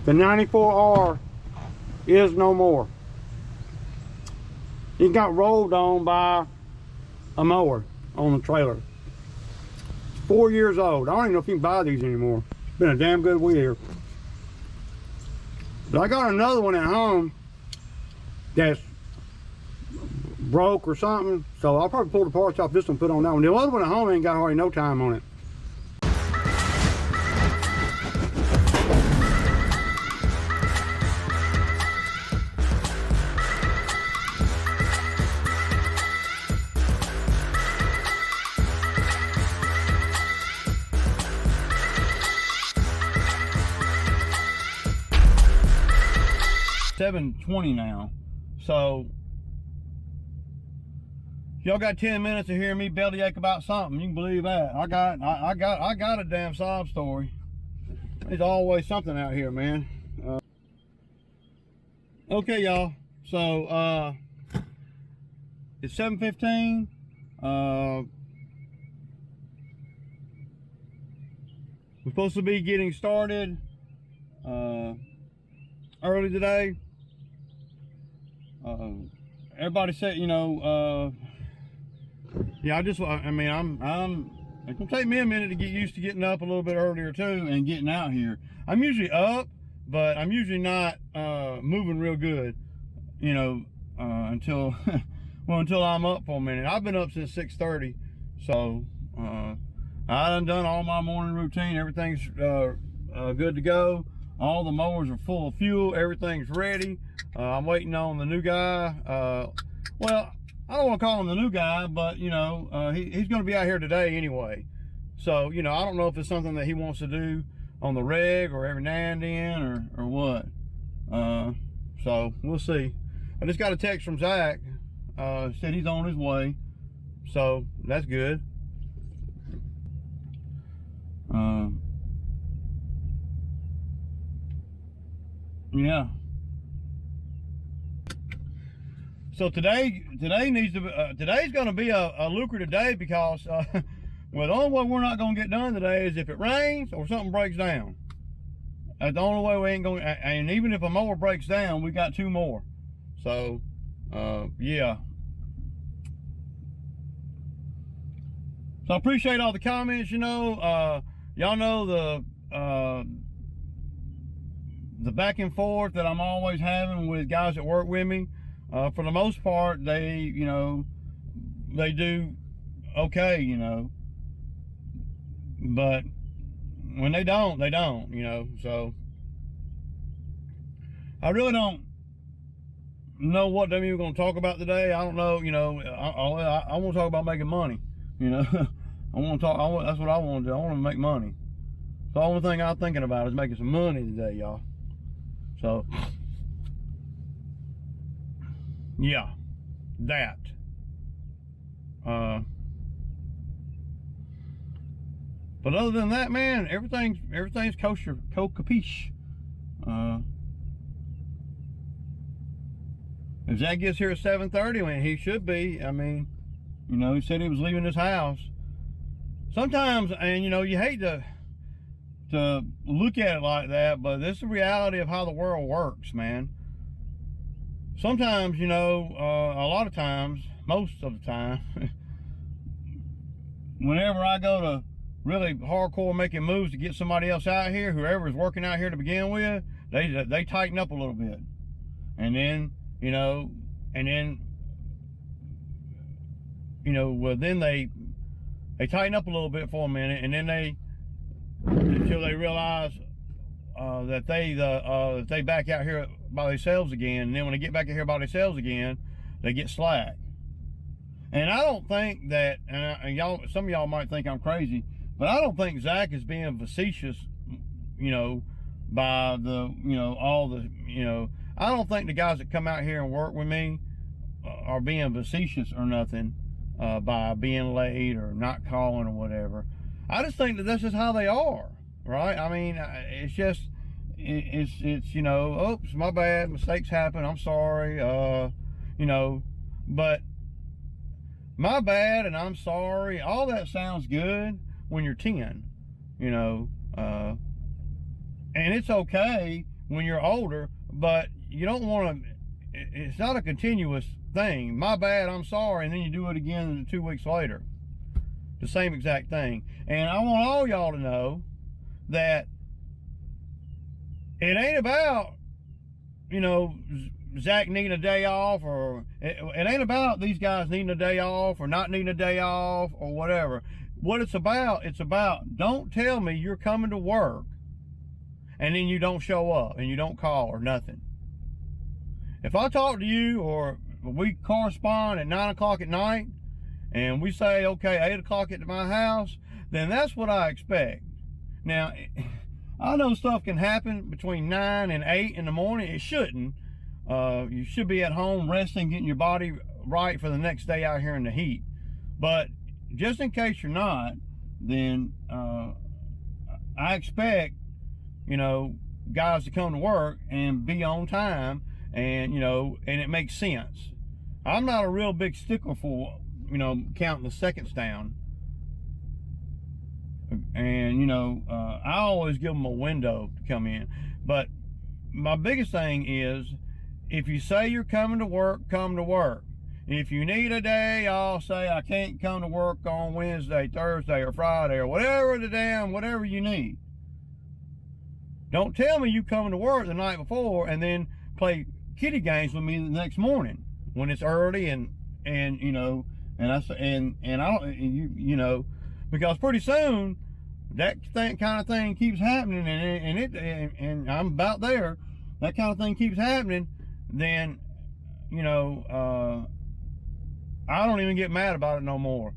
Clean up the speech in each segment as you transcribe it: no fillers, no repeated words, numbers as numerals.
The 94R is no more. It got rolled on by a mower on the trailer. It's 4 years old. I don't even know if you can buy these anymore. It's been a damn good year. But I got another one at home that's broke or something, so I'll probably pull the parts off this one and put on that one. The other one at home ain't got hardly no time on it. $7:20 now, so y'all got 10 minutes to hear me bellyache about something. You can believe that. I got a damn sob story. There's always something out here, man. Okay, y'all. So it's 7:15. We're supposed to be getting started early today. Everybody said, you know, yeah, it's gonna take me a minute to get used to getting up a little bit earlier too and getting out here. I'm usually up, but I'm usually not moving real good, you know, until well, until I'm up for a minute. I've been up since 6:30, so I done all my morning routine. Everything's good to go. All the mowers are full of fuel. Everything's ready. I'm waiting on the new guy. Well, I don't want to call him the new guy, but you know, he's going to be out here today anyway. So, you know, I don't know if it's something that he wants to do on the reg or every now and then or what. So we'll see. I just got a text from Zach. Said he's on his way. So that's good. Yeah. So today's going to be a lucrative day because well, the only way we're not going to get done today is if it rains or something breaks down. That's the only way we ain't going. And even if a mower breaks down, we got 2 more. So yeah. So I appreciate all the comments. You know, y'all know the back and forth that I'm always having with guys that work with me. For the most part, they, you know, they do okay, you know, but when they don't, you know. So I really don't know what they're even going to talk about today. I don't know, you know. I want to talk about making money, you know. That's what I want to do. I want to make money. The only thing I'm thinking about is making some money today, y'all. So yeah, that. But other than that, man, everything's kosher, capiche. If Zach gets here at 7:30, when he should be, I mean, you know, he said he was leaving his house. Sometimes, and you know, you hate to look at it like that, but this is the reality of how the world works, man. Sometimes, you know, a lot of times, most of the time, whenever I go to really hardcore making moves to get somebody else out here, whoever is working out here to begin with, they tighten up a little bit. And then, you know, well, then they tighten up a little bit for a minute, and then until they realize that they back out here by themselves again, and then when they get back out here by themselves again, they get slack. And I don't think that, and y'all, some of y'all might think I'm crazy, but I don't think Zach is being facetious, you know, by the, you know, all the, you know, I don't think the guys that come out here and work with me are being facetious or nothing by being late or not calling or whatever. I just think that that's just how they are, right? I mean, it's just, it's you know, oops, my bad, mistakes happen, I'm sorry, you know, but my bad and I'm sorry, all that sounds good when you're 10, you know, and it's okay when you're older, but you don't want to, it's not a continuous thing. My bad, I'm sorry, and then you do it again 2 weeks later. The same exact thing. And I want all y'all to know that it ain't about, you know, Zach needing a day off, or it ain't about these guys needing a day off or not needing a day off or whatever. What it's about don't tell me you're coming to work and then you don't show up and you don't call or nothing. If I talk to you or we correspond at 9 o'clock at night and we say, okay, 8 o'clock at my house, then that's what I expect. Now, I know stuff can happen between 9 and 8 in the morning. It shouldn't. You should be at home resting, getting your body right for the next day out here in the heat. But just in case you're not, then I expect, you know, guys to come to work and be on time, and, you know, and it makes sense. I'm not a real big stickler for, you know, counting the seconds down. And, you know, I always give them a window to come in. But my biggest thing is, if you say you're coming to work, come to work. If you need a day, I'll say I can't come to work on Wednesday, Thursday, or Friday, or whatever you need. Don't tell me you coming to work the night before and then play kitty games with me the next morning when it's early and you know, and I don't, you know, because pretty soon that kind of thing keeps happening, and I'm about there. That kind of thing keeps happening, then, you know, I don't even get mad about it no more.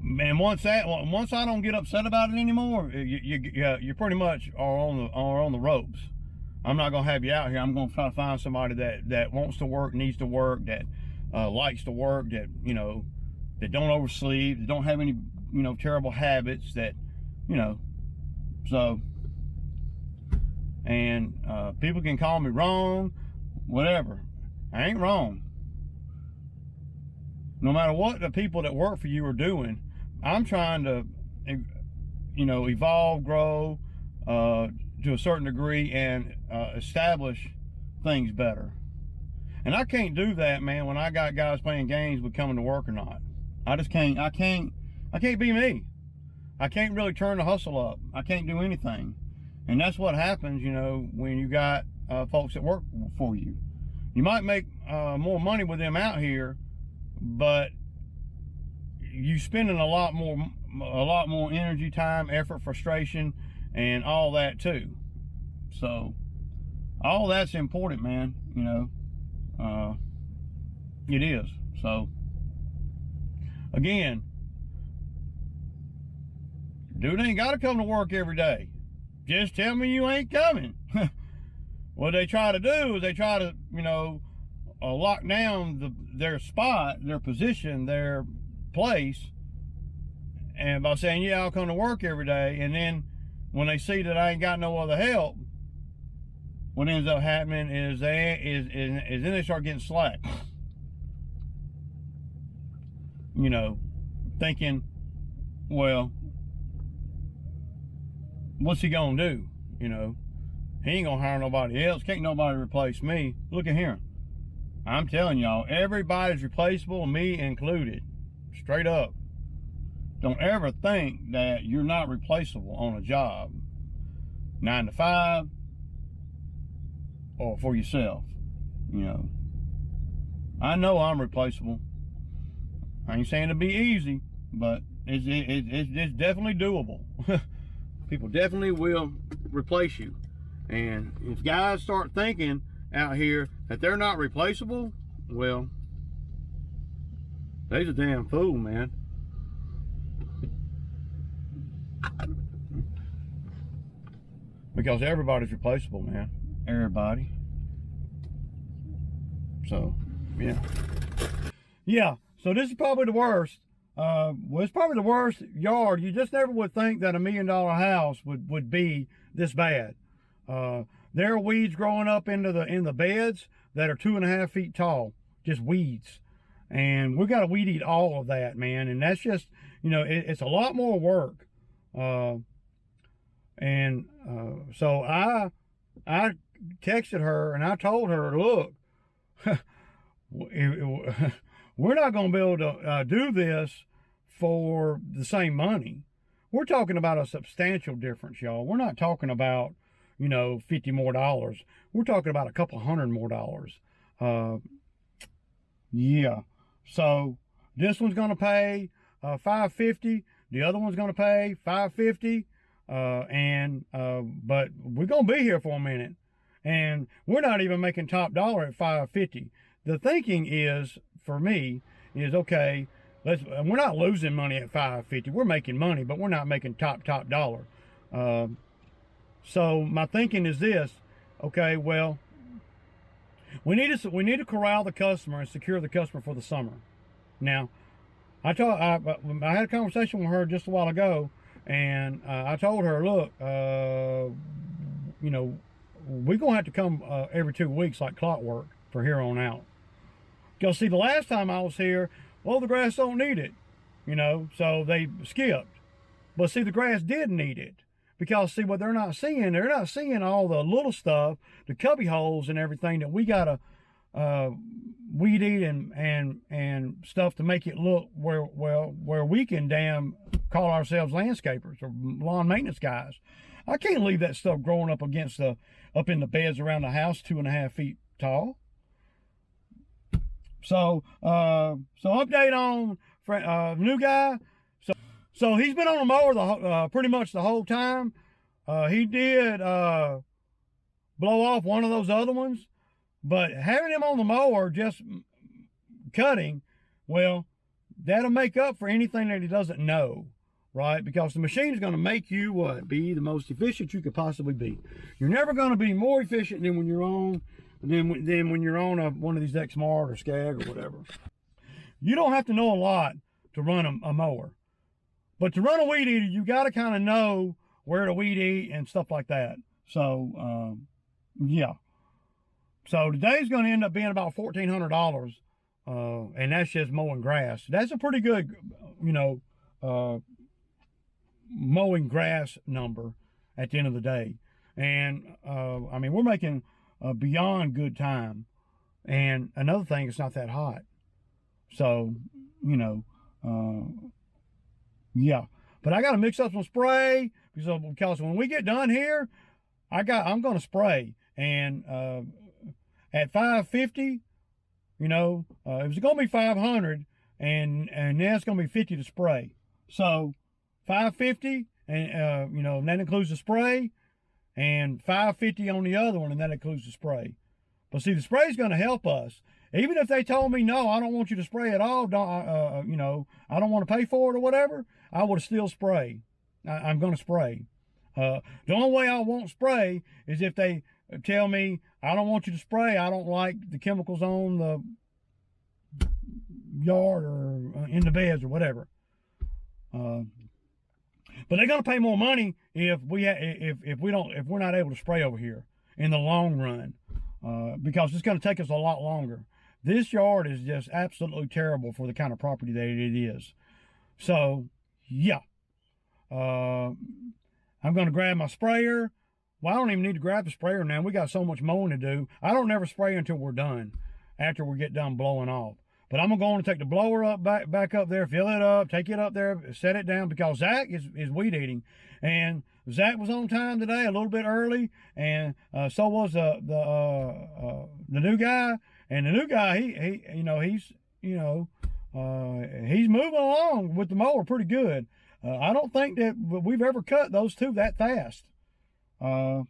And once I don't get upset about it anymore, you pretty much are on the ropes. I'm not gonna have you out here. I'm gonna try to find somebody that wants to work, needs to work, that likes to work, that, you know, that don't oversleep, that don't have any, you know, terrible habits, that, you know, so. And people can call me wrong, whatever. I ain't wrong. No matter what the people that work for you are doing, I'm trying to, you know, evolve, grow to a certain degree, and establish things better. And I can't do that, man, when I got guys playing games with coming to work or not. I just can't. I can't be me. I can't really turn the hustle up. I can't do anything. And that's what happens, you know, when you got folks that work for you. You might make more money with them out here, but you spending a lot more energy, time, effort, frustration, and all that too. So all that's important, man. You know, it is. So again, dude ain't got to come to work every day. Just tell me you ain't coming. What they try to do is they try to, you know, lock down their spot, their position, their place, and by saying, yeah, I'll come to work every day, and then when they see that I ain't got no other help, what ends up happening is then they start getting slack. You know, thinking, well, what's he gonna do? You know, he ain't gonna hire nobody else. Can't nobody replace me. Look at here. I'm telling y'all, everybody's replaceable, me included. Straight up. Don't ever think that you're not replaceable on a job. 9 to 5, or for yourself. You know, I know I'm replaceable. I ain't saying it'll be easy, but it's definitely doable. People definitely will replace you. And if guys start thinking out here that they're not replaceable, well, they's a damn fool, man. Because everybody's replaceable, man. Everybody. So, yeah. Yeah, so this is probably the worst. Well, it's probably the worst yard. You just never would think that $1 million house would be this bad. There are weeds growing up in the beds that are 2.5 feet tall, just weeds, and we got to weed eat all of that, man. And that's just, you know, it's a lot more work. And so I texted her and I told her, look, we're not going to be able to do this for the same money. We're talking about a substantial difference, y'all. We're not talking about, you know, $50 more. We're talking about a couple $100 more. Yeah. So this one's going to pay $550. The other one's going to pay $550. But we're going to be here for a minute, and we're not even making top dollar at $550. The thinking is, for me, is okay. We're not losing money at $550. We're making money, but we're not making top dollar. So my thinking is this: okay, well, we need to corral the customer and secure the customer for the summer. Now, I had a conversation with her just a while ago, and I told her, look, you know, we're gonna have to come every 2 weeks like clockwork for here on out. Because see, the last time I was here, well, the grass don't need it, you know, so they skipped. But see, the grass did need it. Because see, what they're not seeing all the little stuff, the cubby holes and everything that we gotta weed eat and stuff to make it look where we can damn call ourselves landscapers or lawn maintenance guys. I can't leave that stuff growing up in the beds around the house 2.5 feet tall. So update on new guy. So he's been on the mower pretty much the whole time. He did blow off one of those other ones, but having him on the mower just cutting, well, that'll make up for anything that he doesn't know, right? Because the machine is going to make you be the most efficient you could possibly be. You're never going to be more efficient than when you're on one of these X-Mart or Skag or whatever. You don't have to know a lot to run a mower. But to run a weed eater, you got to kind of know where to weed eat and stuff like that. So, yeah. So today's going to end up being about $1,400, and that's just mowing grass. That's a pretty good, you know, mowing grass number at the end of the day. And, I mean, we're making beyond good time. And another thing, it's not that hot. So, you know, yeah, but I got to mix up some spray because when we get done here, I'm going to spray, and at $550, you know, it was going to be $500, and then it's going to be $50 to spray. So $550, and you know, and that includes the spray, and $550 on the other one, and that includes the spray. But see, the spray is going to help us. Even if they told me, no, I don't want you to spray at all, you know, I don't want to pay for it or whatever, I would still spray. I'm going to spray. The only way I won't spray is if they tell me, I don't want you to spray, I don't like the chemicals on the yard or in the beds or whatever. But they're going to pay more money if we're not able to spray over here in the long run, because it's going to take us a lot longer. This yard is just absolutely terrible for the kind of property that it is. So, yeah. I'm going to grab my sprayer. Well, I don't even need to grab the sprayer now. We got so much mowing to do. I don't never spray until we're done, after we get done blowing off. But I'm going to go on and take the blower up back up there, fill it up, take it up there, set it down, because Zach is weed eating. And Zach was on time today, a little bit early, and so was the new guy. And the new guy, he's moving along with the mower pretty good. I don't think that we've ever cut those two that fast. So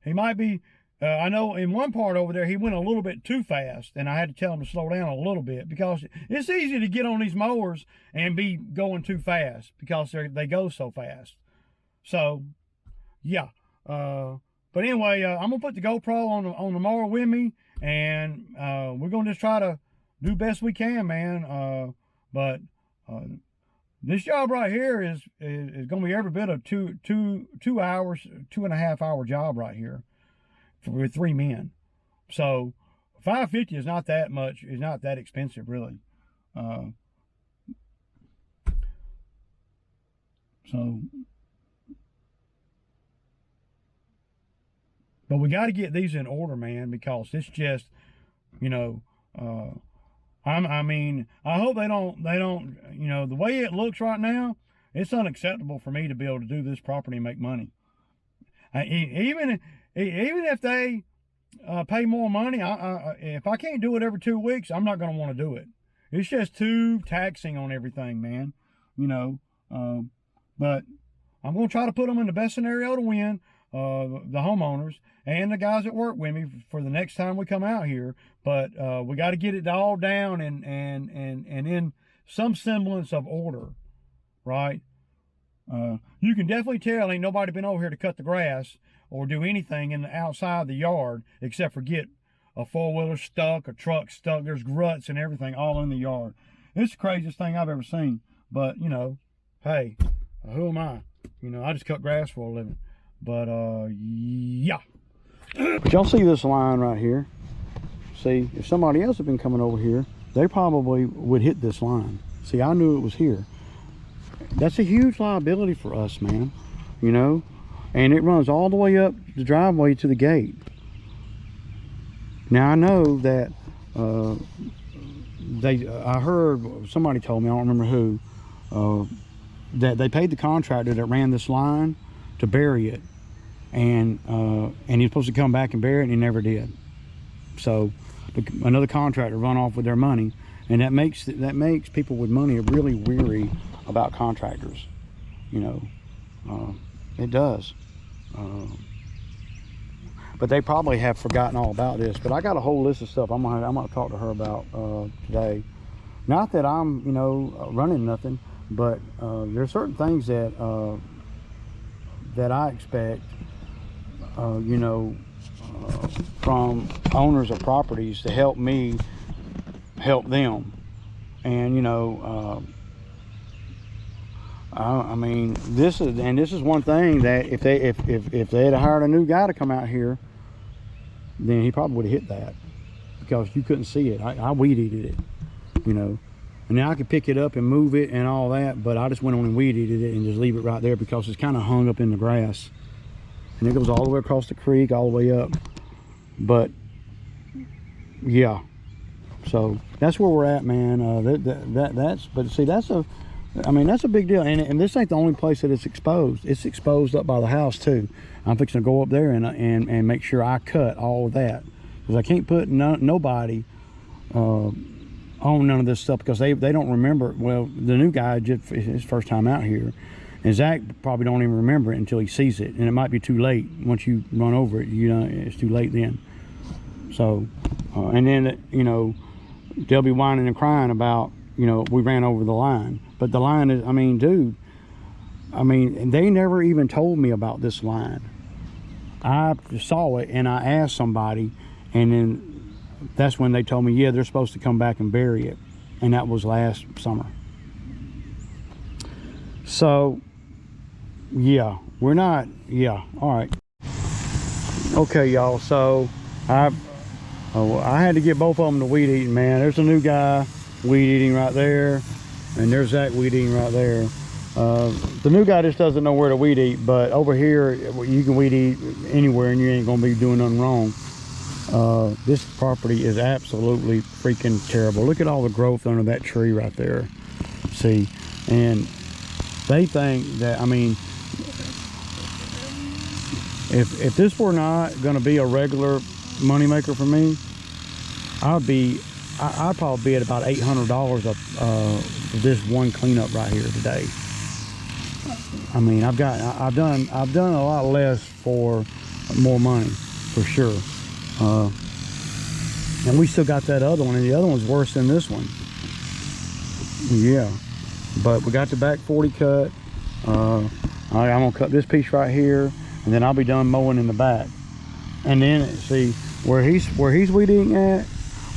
he might be, I know in one part over there, he went a little bit too fast, and I had to tell him to slow down a little bit, because it's easy to get on these mowers and be going too fast because they go so fast. So, yeah. But anyway, I'm going to put the GoPro on the mower with me, and we're going to just try to do best we can, man. But this job right here is going to be every bit of 2 hours, 2.5 hour job right here with 3 men. So $550 is not that much. It's not that expensive, really. So But we got to get these in order, man, because it's just, you know, I mean, I hope they don't, you know, the way it looks right now, it's unacceptable for me to be able to do this property and make money. Even if they pay more money, if I can't do it every 2 weeks, I'm not going to want to do it. It's just too taxing on everything, man. You know, but I'm going to try to put them in the best scenario to win, the homeowners and the guys that work with me for the next time we come out here. But we got to get it all down and in some semblance of order, right? You can definitely tell ain't nobody been over here to cut the grass or do anything in the outside the yard except for get a four-wheeler stuck, a truck stuck. There's ruts and everything all in the yard. It's the craziest thing I've ever seen. But, you know, hey, who am I? You know, I just cut grass for a living. But, yeah. But y'all see this line right here? See, if somebody else had been coming over here, they probably would hit this line. See, I knew it was here. That's a huge liability for us, man. You know? And it runs all the way up the driveway to the gate. Now, I know that I heard, somebody told me, I don't remember who, that they paid the contractor that ran this line to bury it. And he was supposed to come back and bury it, and he never did. So another contractor run off with their money, and that makes people with money really weary about contractors. You know, it does. But they probably have forgotten all about this. But I got a whole list of stuff I'm gonna talk to her about today. Not that I'm, you know, running nothing, but there's certain things that that I expect, you know, from owners of properties to help me help them. And you know, I mean, this is one thing that if they had hired a new guy to come out here, then he probably would have hit that, because you couldn't see it. I weed eated it, you know. And now I could pick it up and move it and all that, but I just went on and weed eated it and just leave it right there because it's kind of hung up in the grass. And it goes all the way across the creek, all the way up. But yeah, so that's where we're at, man. But see, that's a big deal. And this ain't the only place that it's exposed. It's exposed up by the house too. I'm fixing to go up there and make sure I cut all of that, because I can't put nobody on none of this stuff, because they don't remember. Well, the new guy, just his first time out here, and Zach probably don't even remember it until he sees it, and it might be too late. Once you run over it, you know, it's too late then. So and then, you know, they'll be whining and crying about, you know, we ran over the line. But the line is, I mean, dude, I mean, they never even told me about this line. I saw it and I asked somebody, and then that's when they told me, yeah, they're supposed to come back and bury it. And that was last summer. So, yeah, we're not, yeah, all right. Okay, y'all, so I had to get both of them to weed eating, man. There's a new guy weed eating right there, and there's Zach weed eating right there. The new guy just doesn't know where to weed eat, but over here you can weed eat anywhere and you ain't gonna be doing nothing wrong. This property is absolutely freaking terrible. Look at all the growth under that tree right there. See, and they think that, I mean, if this were not gonna be a regular moneymaker for me, I'd probably be at about $800 for this one cleanup right here today. I mean, I've done a lot less for more money, for sure. And we still got that other one, and the other one's worse than this one. Yeah, but we got the back 40 cut. I'm gonna cut this piece right here, and then I'll be done mowing in the back. And then see where he's weed eating at,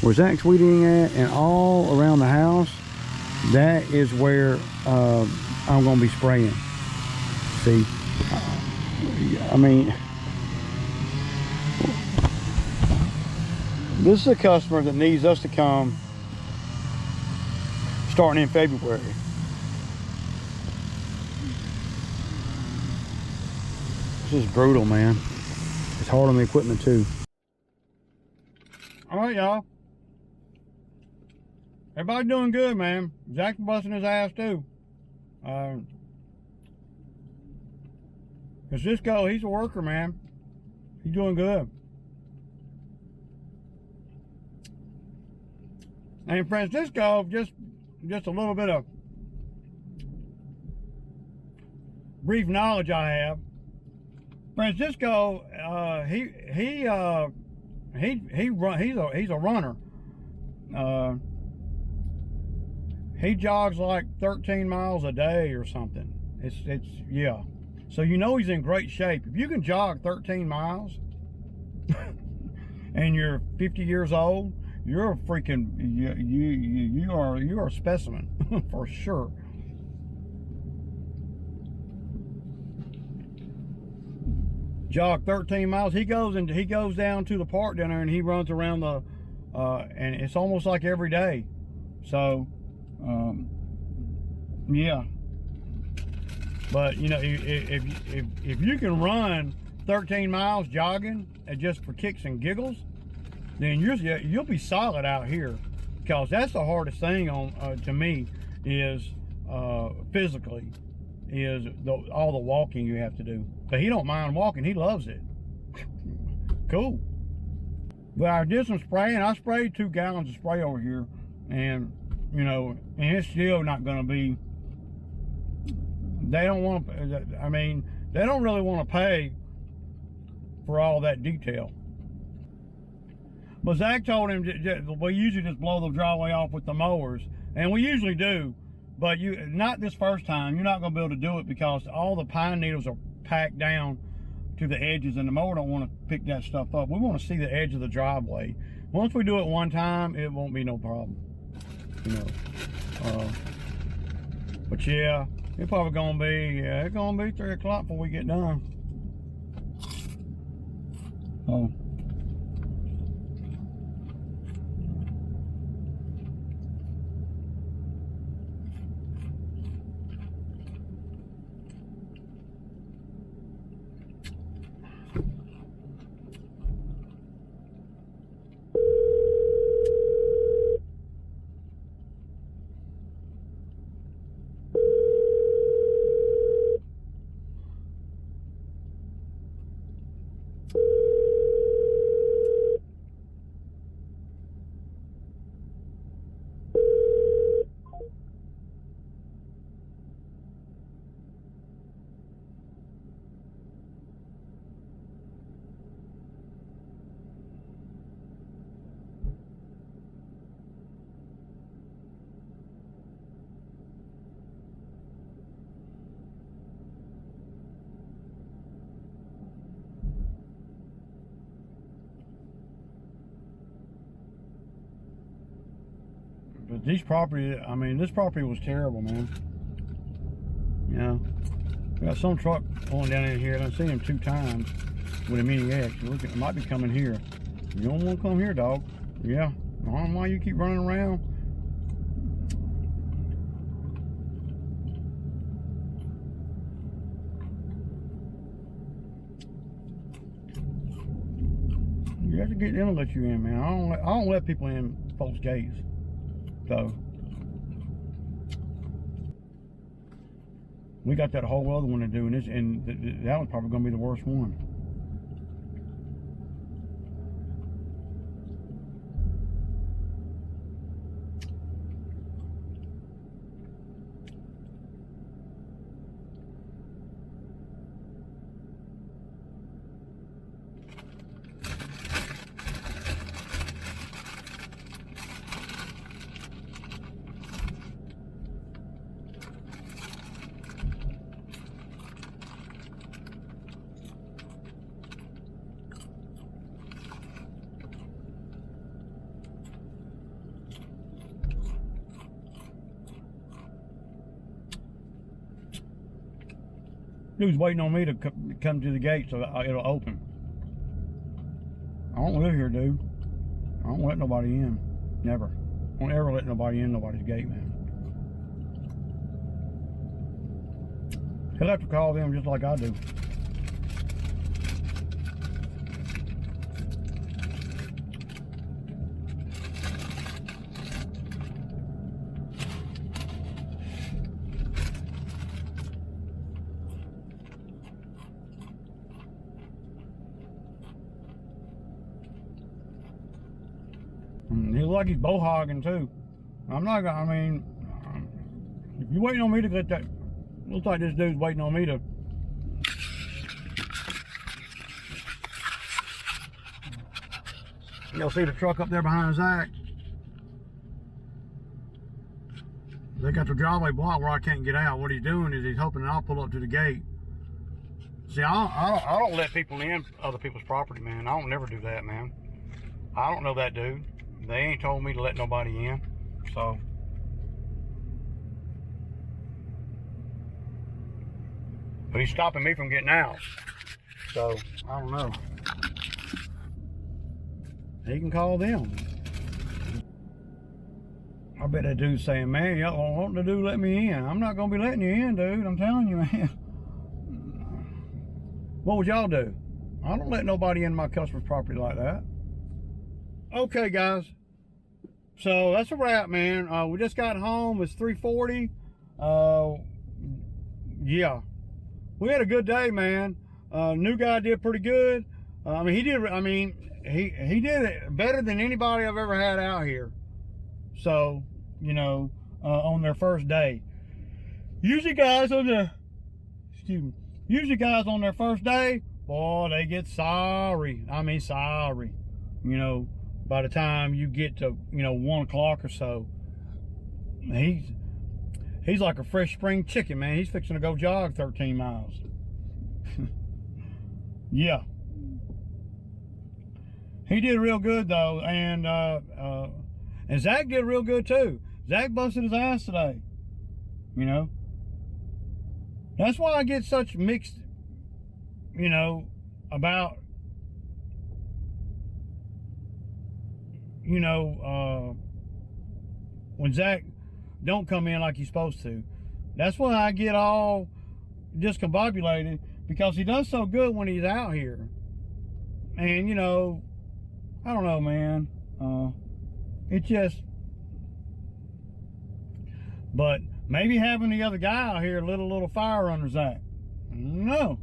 where Zach's weed eating at, and all around the house, that is where I'm gonna be spraying. See, I mean, this is a customer that needs us to come starting in February. This is brutal, man. It's hard on the equipment too. All right, y'all. Everybody doing good, man. Zach's busting his ass too. Cause Cisco, he's a worker, man. He's doing good. And Francisco, just a little bit of brief knowledge I have. Francisco, he's a runner. He jogs like 13 miles a day or something. It's yeah. So you know he's in great shape. If you can jog 13 miles and you're 50 years old, you're a freaking you are a specimen for sure. Jog 13 miles. He goes down to the park down there and he runs around the and it's almost like every day. So yeah. But you know, if you can run 13 miles jogging just for kicks and giggles, then you'll be solid out here, because that's the hardest thing on to me is physically is all the walking you have to do. But he don't mind walking; he loves it. Cool. But I did some spraying. I sprayed 2 gallons of spray over here, and you know, and it's still not going to be. They don't want to. I mean, they don't really want to pay for all that detail. But Zach told him we usually just blow the driveway off with the mowers, and we usually do. But not this first time. You're not going to be able to do it because all the pine needles are packed down to the edges, and the mower don't want to pick that stuff up. We want to see the edge of the driveway. Once we do it one time, it won't be no problem. You know. But yeah, it's probably gonna be it's gonna be 3 o'clock before we get done. Oh. But these property, I mean, this property was terrible, man. You know, we got some truck going down in here, and I've seen him 2 times with a Mini X. Look, it might be coming here. You don't want to come here, dog. Yeah, I don't know why you keep running around. You have to get them to let you in, man. I don't let people in folks' gates. So we got that whole other one to do, and that one's probably going to be the worst one. Dude's waiting on me to come to the gate so that it'll open. I don't live here, dude. I don't let nobody in. Never. I don't ever let nobody in nobody's gate, man. He'll have to call them just like I do. He looks like he's bow hogging too. I'm not gonna, I mean, if you're waiting on me to get that, looks like this dude's waiting on me to. You'll see the truck up there behind Zach. They got the driveway blocked where I can't get out. What he's doing is he's hoping that I'll pull up to the gate. See, I don't let people in other people's property, man. I don't never do that, man. I don't know that dude. They ain't told me to let nobody in, so. But he's stopping me from getting out. So, I don't know. He can call them. I bet that dude's saying, man, y'all want the dude let me in. I'm not gonna be letting you in, dude. I'm telling you, man. What would y'all do? I don't let nobody in my customer's property like that. Okay, guys. So that's a wrap, man. We just got home. It's 3:40. Yeah. We had a good day, man. New guy did pretty good. I mean, he did it better than anybody I've ever had out here. So, you know, on their first day. Usually guys on their first day, boy, they get sorry. I mean, sorry. You know, by the time you get to, 1 o'clock or so, he's like a fresh spring chicken, man. He's fixing to go jog 13 miles. Yeah. He did real good though, and Zach did real good too. Zach busted his ass today. You know, that's why I get such mixed, about, when Zach don't come in like he's supposed to. That's why I get all discombobulated, because he does so good when he's out here. And I don't know, man. It just, but maybe having the other guy out here lit a little fire under Zach. No,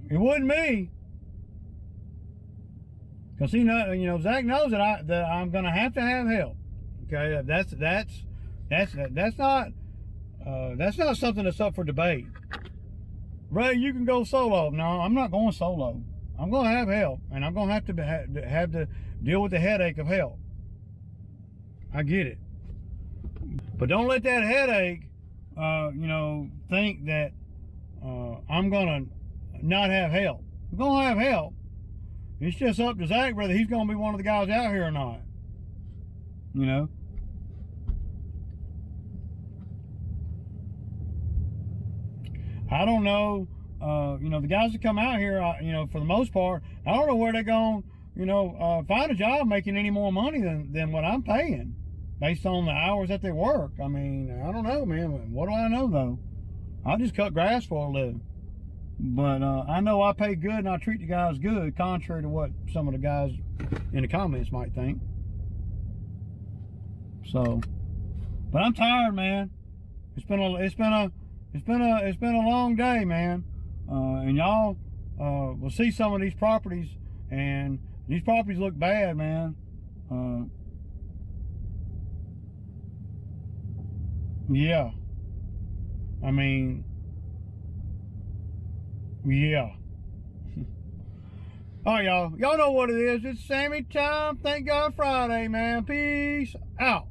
it wasn't me, because Zach knows that I'm gonna have to have help. Okay, that's not something that's up for debate. Ray, you can go solo. No, I'm not going solo. I'm going to have help, and I'm going to have to deal with the headache of help. I get it. But don't let that headache, think that I'm going to not have help. I'm going to have help. It's just up to Zach whether he's going to be one of the guys out here or not. I don't know. The guys that come out here, for the most part, I don't know where they're going, find a job making any more money than what I'm paying based on the hours that they work. I mean, I don't know, man. What do I know, though? I just cut grass for a living. But I know I pay good and I treat the guys good, contrary to what some of the guys in the comments might think. So, but I'm tired, man. It's been a long day, man. And y'all will see some of these properties, and these properties look bad, man. Yeah. I mean, yeah. All right, y'all. Y'all know what it is. It's Sammy time. Thank God Friday, man. Peace out.